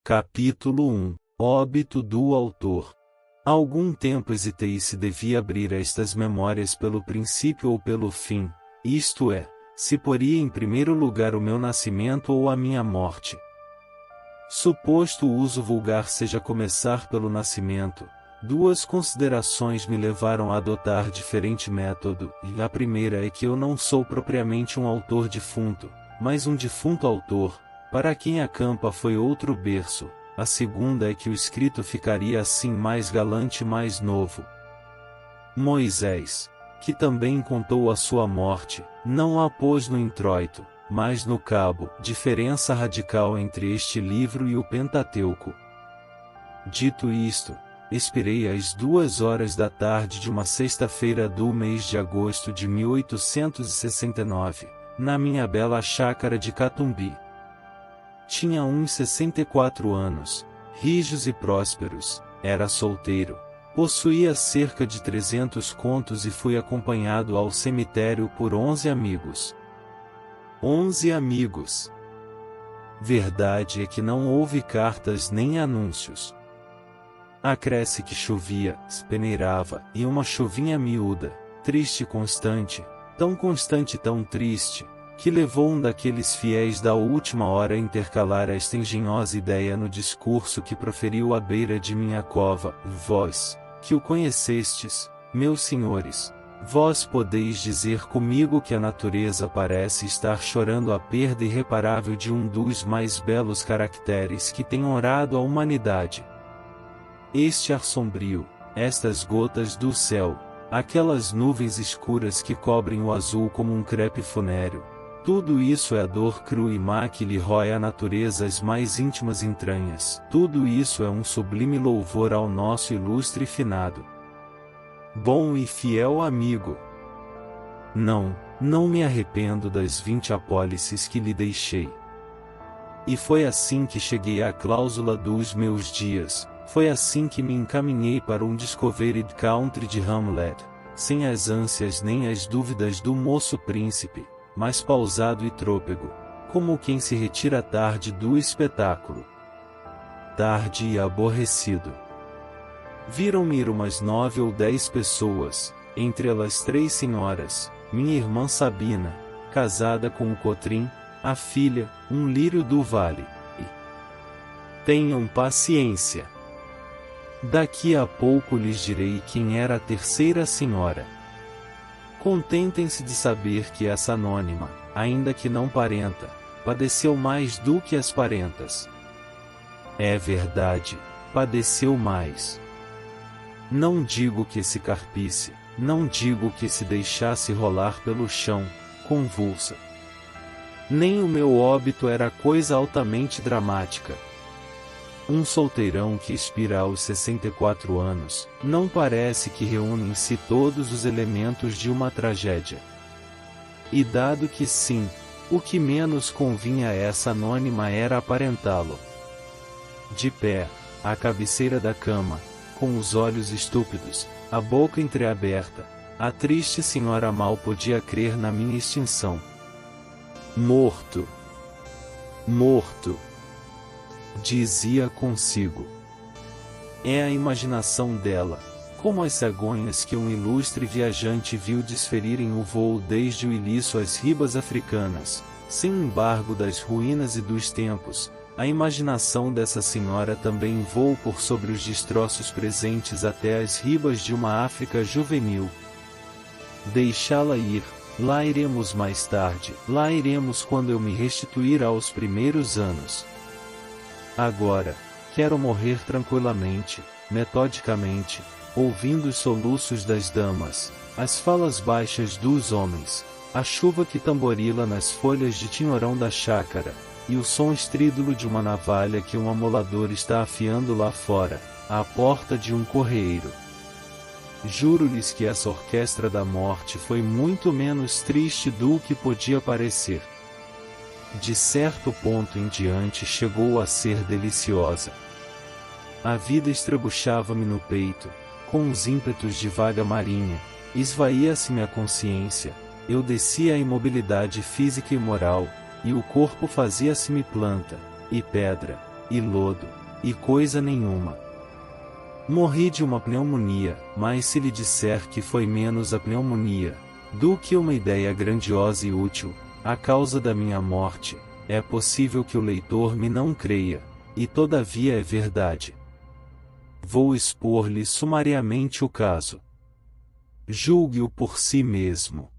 Capítulo 1 Óbito do autor. Há algum tempo hesitei se devia abrir estas memórias pelo princípio ou pelo fim, isto é, se poria em primeiro lugar o meu nascimento ou a minha morte. Suposto o uso vulgar seja começar pelo nascimento, duas considerações me levaram a adotar diferente método, e a primeira é que eu não sou propriamente um autor defunto, mas um defunto autor, para quem a campa foi outro berço. A segunda é que o escrito ficaria assim mais galante e mais novo. Moisés, que também contou a sua morte, não a pôs no introito, mas no cabo, diferença radical entre este livro e o Pentateuco. Dito isto, expirei às 2 horas da tarde de uma sexta-feira do mês de agosto de 1869, na minha bela chácara de Catumbi. Tinha uns 64 anos, rijos e prósperos, era solteiro, possuía cerca de 300 contos e fui acompanhado ao cemitério por 11 amigos. 11 amigos. Verdade é que não houve cartas nem anúncios. Acresce que chovia, peneirava, e uma chuvinha miúda, triste e constante, tão triste, que levou um daqueles fiéis da última hora a intercalar esta engenhosa ideia no discurso que proferiu à beira de minha cova: vós, que o conhecestes, meus senhores, vós podeis dizer comigo que a natureza parece estar chorando a perda irreparável de um dos mais belos caracteres que tem honrado a humanidade. Este ar sombrio, estas gotas do céu, aquelas nuvens escuras que cobrem o azul como um crepe funéreo, tudo isso é a dor crua e má que lhe rói a natureza as mais íntimas entranhas. Tudo isso é um sublime louvor ao nosso ilustre finado. Bom e fiel amigo. Não me arrependo das 20 apólices que lhe deixei. E foi assim que cheguei à cláusula dos meus dias, foi assim que me encaminhei para um Discovered Country de Hamlet, sem as ânsias nem as dúvidas do moço príncipe, mas pausado e trôpego, como quem se retira tarde do espetáculo. Tarde e aborrecido. Viram-me ir umas 9 ou 10 pessoas, entre elas 3 senhoras, minha irmã Sabina, casada com o Cotrim, a filha, um lírio do vale, e... Tenham paciência. Daqui a pouco lhes direi quem era a terceira senhora. Contentem-se de saber que essa anônima, ainda que não parenta, padeceu mais do que as parentas. É verdade, padeceu mais. Não digo que se carpisse, não digo que se deixasse rolar pelo chão, convulsa. Nem o meu óbito era coisa altamente dramática. Um solteirão que expira aos 64 anos, não parece que reúne em si todos os elementos de uma tragédia. E dado que sim, o que menos convinha a essa anônima era aparentá-lo. De pé, à cabeceira da cama, com os olhos estúpidos, a boca entreaberta, a triste senhora mal podia crer na minha extinção. Morto! Morto! Dizia consigo. É a imaginação dela, como as cegonhas que um ilustre viajante viu desferirem o voo desde o Ilício às ribas africanas, sem o embargo das ruínas e dos tempos. A imaginação dessa senhora também voou por sobre os destroços presentes até as ribas de uma África juvenil. Deixá-la ir, lá iremos mais tarde, lá iremos quando eu me restituir aos primeiros anos. Agora, quero morrer tranquilamente, metodicamente, ouvindo os soluços das damas, as falas baixas dos homens, a chuva que tamborila nas folhas de tinhorão da chácara, e o som estrídulo de uma navalha que um amolador está afiando lá fora, à porta de um correeiro. Juro-lhes que essa orquestra da morte foi muito menos triste do que podia parecer. De certo ponto em diante chegou a ser deliciosa. A vida estrebuchava-me no peito, com os ímpetos de vaga marinha, esvaía-se-me a consciência, eu descia a imobilidade física e moral, e o corpo fazia-se-me planta, e pedra, e lodo, e coisa nenhuma. Morri de uma pneumonia, mas se lhe disser que foi menos a pneumonia do que uma ideia grandiosa e útil, a causa da minha morte, é possível que o leitor me não creia, e todavia é verdade. Vou expor-lhe sumariamente o caso. Julgue-o por si mesmo.